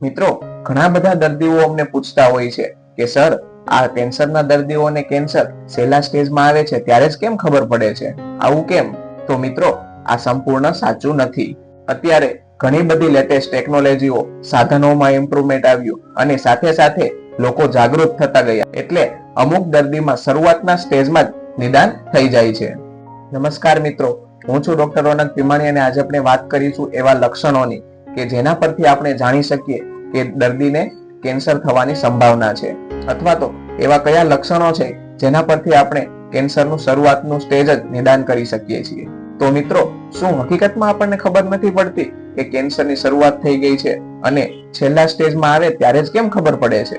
મિત્રો, ઘણા બધા દર્દીઓ અમને પૂછતા હોય છે કે સર, આ કેન્સરના દર્દીઓને કેન્સર છેલ્લા સ્ટેજમાં આવે છે ત્યારે જ કેમ ખબર પડે છે? આવું કેમ? તો મિત્રો, આ સંપૂર્ણ સાચું નથી. અત્યારે ઘણી બધી લેટેસ્ટ ટેકનોલોજીઓ, સાધનોમાં ઇમ્પ્રુવમેન્ટ આવ્યું અને સાથે સાથે લોકો જાગૃત થતા ગયા, એટલે અમુક દર્દીમાં શરૂઆતના સ્ટેજમાં જ નિદાન થઈ જાય છે. નમસ્કાર મિત્રો, હું છું ડોક્ટર રોનક ભીમાણી અને આજે આપણે વાત કરીશું એવા લક્ષણોની કે જેના પરથી આપણે જાણી શકીએ કે દર્દીને કેન્સર થવાની સંભાવના છે, અથવા તો એવા કયા લક્ષણો છે જેના પરથી આપણે કેન્સરનું શરૂઆતનું સ્ટેજ જ નિદાન કરી શકીએ છીએ. તો મિત્રો, શું હકીકતમાં આપણને ખબર નથી પડતી કે કેન્સરની શરૂઆત થઈ ગઈ છે અને છેલ્લા સ્ટેજમાં આવે ત્યારે જ કેમ ખબર પડે છે?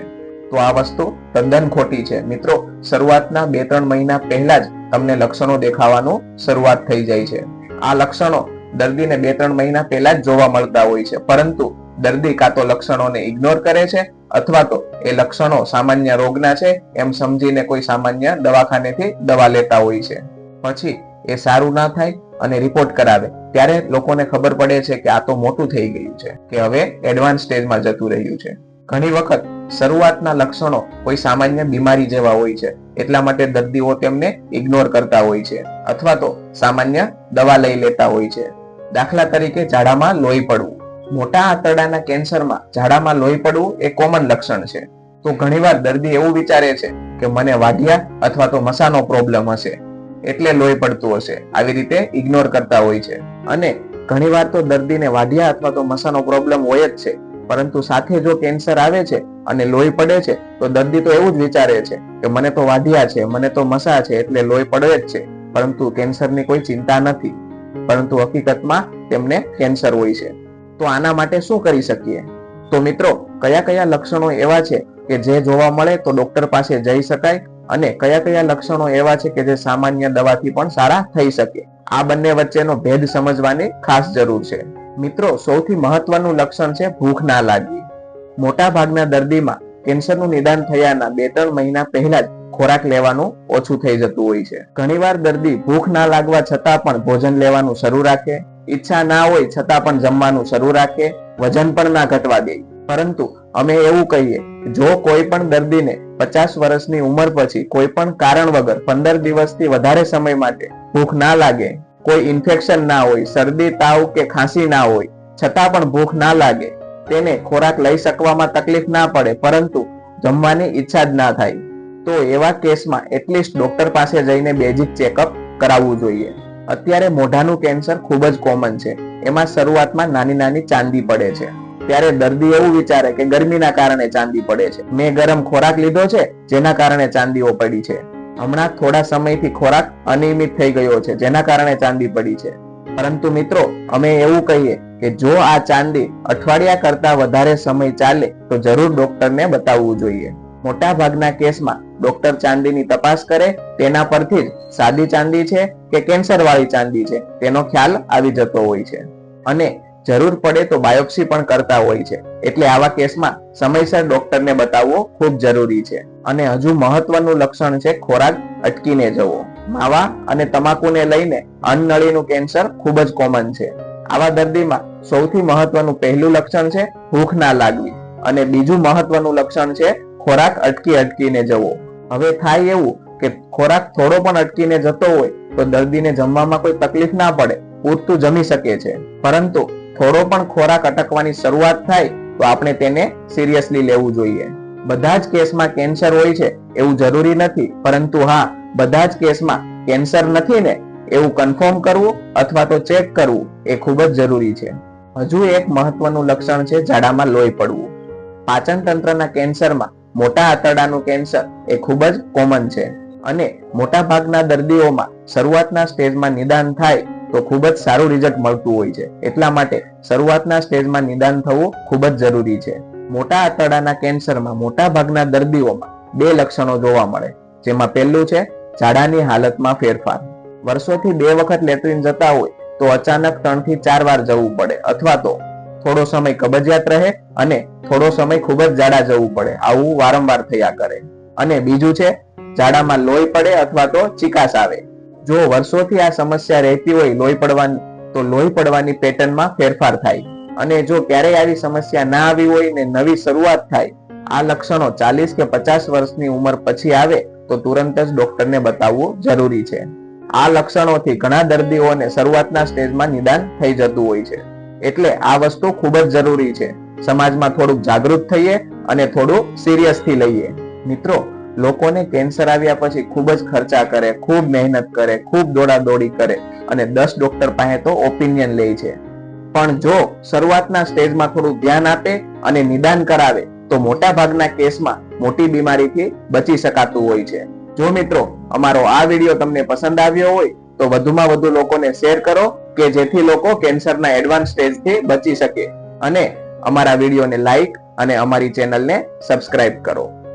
તો આ વસ્તુ તદ્દન ખોટી છે. મિત્રો, શરૂઆતના 2-3 મહિના પહેલા જ તમને લક્ષણો દેખાવાનું શરૂઆત થઈ જાય છે. આ લક્ષણો દર્દીને 2-3 મહિના પહેલા જ જોવા મળતા હોય છે, પરંતુ દર્દી કાં તો લક્ષણોને ઇગ્નોર કરે છે અથવા તો એ લક્ષણો સામાન્ય રોગના છે એમ સમજીને કોઈ સામાન્ય દવાખાનેથી દવા લેતા હોય છે. પછી એ સારું ના થાય અને રિપોર્ટ કરાવે ત્યારે લોકોને ખબર પડે છે કે આ તો મોટું થઈ ગયું છે, કે હવે એડવાન્સ સ્ટેજમાં જતું રહ્યું છે. ઘણી વખત શરૂઆતના લક્ષણો કોઈ સામાન્ય બીમારી જેવા હોય છે, એટલા માટે દર્દીઓ તેમને ઇગ્નોર કરતા હોય છે અથવા તો સામાન્ય દવા લઈ લેતા હોય છે. દાખલા તરીકે ઝાડામાં લોહી પડવું. મોટા આંતરડાના કેન્સરમાં ઝાડામાં લોહી પડવું એ કોમન લક્ષણ છે. તો ઘણીવાર દર્દી એવું વિચારે છે કે મને વાઢિયા અથવા તો મસાનો પ્રોબ્લેમ હશે એટલે લોહી પડતું હશે, આવી રીતે ઇગ્નોર કરતા હોય છે. અને ઘણીવાર તો દર્દીને વાઢિયા અથવા તો મસાનો પ્રોબ્લેમ હોય જ છે, પરંતુ સાથે જો કેન્સર આવે છે અને લોહી પડે છે તો દર્દી તો એવું જ વિચારે છે કે મને તો વાઢિયા છે, મને તો મસા છે એટલે લોહી પડે જ છે, પરંતુ કેન્સરની કોઈ ચિંતા નથી, પરંતુ હકીકતમાં તેમને કેન્સર હોય છે. તો આના માટે શું કરી શકીએ? તો મિત્રો, કયા કયા લક્ષણો એવા છે કે જે જોવા મળે તો ડોક્ટર પાસે જઈ શકાય અને કયા કયા લક્ષણો એવા છે કે જે સામાન્ય દવાથી પણ સારા થઈ શકે? આ બંને વચ્ચેનો ભેદ સમજવાની ખાસ જરૂર છે. મિત્રો, સૌથી મહત્વનું લક્ષણ છે ભૂખ ના લાગવી. મોટા ભાગના દર્દીમાં કેન્સરનું નિદાન થયાના 2-3 મહિના પહેલા જ ખોરાક લેવાનું ઓછું થઈ જતું હોય છે. ઘણીવાર દર્દી ભૂખ ના લાગવા છતાં પણ ભોજન લેવાનું શરૂ રાખે, ઈચ્છા ના હોય છતાં પણ જમવાનું શરૂ રાખે, વજન પણ ના ઘટવા દે. પરંતુ અમે એવું કહીએ, જો કોઈ પણ દર્દીને 50 વર્ષની ઉંમર પછી કોઈ પણ કારણ વગર 15 દિવસથી વધારે સમય માટે ભૂખ ના લાગે, કોઈ ઇન્ફેક્શન ના હોય, શરદી, તાવ કે ખાંસી ના હોય, છતાં પણ ભૂખ ના લાગે, તેને ખોરાક લઈ શકવામાં તકલીફ ના પડે પરંતુ જમવાની ઈચ્છા જ ના થાય, તો એવા કેસમાં એટલીસ્ટ ડોક્ટર પાસે જઈને બેઝિક ચેકઅપ કરાવવું જોઈએ. અત્યારે મોઢાનું કેન્સર ખૂબ જ કોમન છે. એમાં શરૂઆતમાં નાની નાની ચાંદી પડે છે, ત્યારે દર્દી એવું વિચારે કે ગરમીના કારણે ચાંદી પડે છે, મેં ગરમ ખોરાક લીધો છે જેના કારણે ચાંદીઓ પડી છે, હમણાં થોડા સમયથી ખોરાક અનિયમિત થઈ ગયો છે જેના કારણે ચાંદી પડી છે. પરંતુ મિત્રો, અમે એવું કહીએ કે જો આ ચાંદી અઠવાડિયા કરતા વધારે સમય ચાલે તો જરૂર ડોક્ટરને બતાવવું જોઈએ. મોટા ભાગના કેસમાં ડોક્ટર ચાંદીની તપાસ કરે, તેના પરથી જ સાદી ચાંદી છે કે કેન્સર વાળી ચાંદી છે તેનો ખ્યાલ આવી જતો હોય છે. અને જરૂર પડે તો બાયોપ્સી પણ કરતા હોય છે, એટલે આવા કેસમાં સમયસર ડોક્ટરને બતાવવો ખૂબ જરૂરી છે. અને હજુ મહત્વનું લક્ષણ છે ખોરાક અટકીને જવો. માવા અને તમાકુને લઈને અન્નનળીનું કેન્સર ખૂબ જ કોમન છે. આવા દર્દીમાં સૌથી મહત્વનું પહેલું લક્ષણ છે ભૂખ ના લાગવી અને બીજું મહત્વનું લક્ષણ છે ખોરાક અટકીને જવો. હવે થાય એવું કે ખોરાક થોડો પણ અટકીને જતો હોય તો દર્દીને જમવામાં કોઈ તકલીફ ના પડે, પૂરતું જમી શકે છે, પરંતુ થોડો પણ ખોરાક અટકવાની શરૂઆત થાય તો આપણે તેને સિરિયસલી લેવું જોઈએ. બધા જ કેસમાં કેન્સર હોય છે એવું જરૂરી નથી, પરંતુ હા, બધા જ કેસમાં કેન્સર નથી ને એવું કન્ફર્મ કરવું અથવા તો ચેક કરવું એ ખૂબ જ જરૂરી છે. હજુ એક મહત્વનું લક્ષણ છે ઝાડામાં લોહી પડવું. પાચન તંત્રના કેન્સરમાં મોટા આંતરડાનું કેન્સર એ ખૂબ જ કોમન છે અને મોટા ભાગના દર્દીઓમાં શરૂઆતના સ્ટેજમાં નિદાન થાય તો ખૂબ જ સારું રિઝલ્ટ મળતું હોય છે. એટલા માટે શરૂઆતના સ્ટેજમાં નિદાન થવું ખૂબ જ જરૂરી છે. મોટા આંતરડાના કેન્સરમાં મોટા ભાગના દર્દીઓમાં 2 લક્ષણો જોવા મળે, જેમાં પહેલું છે ઝાડાની હાલતમાં ફેરફાર. વર્ષોથી 2 વખત લેટ્રિન જતા હોય તો અચાનક 3 થી 4 વાર જવું પડે, અથવા તો થોડો સમય કબજિયાત રહે અને થોડો સમય ખૂબ જ ઝાડા જવું પડે. આવું વારંવાર થયા કરે. અને બીજું છે ઝાડામાં લોહી પડે અથવા તો ચીકાશ આવે. જો વર્ષોથી આ સમસ્યા રહેતી હોય લોહી પડવાની, તો લોહી પડવાની પેટર્નમાં ફેરફાર થાય અને જો ક્યારેય આવી સમસ્યા ના આવી હોય ને નવી શરૂઆત થાય, આ લક્ષણો 40 કે 50 વર્ષની ઉંમર પછી આવે તો તુરંત જ ડોક્ટરને બતાવવું જરૂરી છે. આ લક્ષણોથી ઘણા દર્દીઓને શરૂઆતના સ્ટેજમાં નિદાન થઈ જતું હોય છે. એટલે આ વસ્તુ ખૂબ જ જરૂરી છે. સમાજમાં થોડુંક જાગૃત થઈએ અને થોડું સિરિયસ થી લઈએ. મિત્રો, લોકોને કેન્સર આવ્યા પછી ખૂબ જ ખર્ચા કરે, ખૂબ મહેનત કરે, ખૂબ દોડાદોડી કરે અને 10 ડોક્ટર પાસે તો ઓપિનિયન લે છે. પણ જો શરૂઆતના સ્ટેજમાં થોડું ધ્યાન આપે અને નિદાન કરાવે તો મોટા ભાગના કેસમાં મોટી બીમારીથી બચી શકાતું હોય છે. જો મિત્રો અમારો આ વિડીયો તમને પસંદ આવ્યો હોય તો વધુમાં વધુ લોકોને શેર કરો કે જેથી લોકો કેન્સરના એડવાન્સ સ્ટેજથી બચી શકે. અને અમારા વિડીયોને લાઈક અને અમારી ચેનલને સબસ્ક્રાઇબ કરો.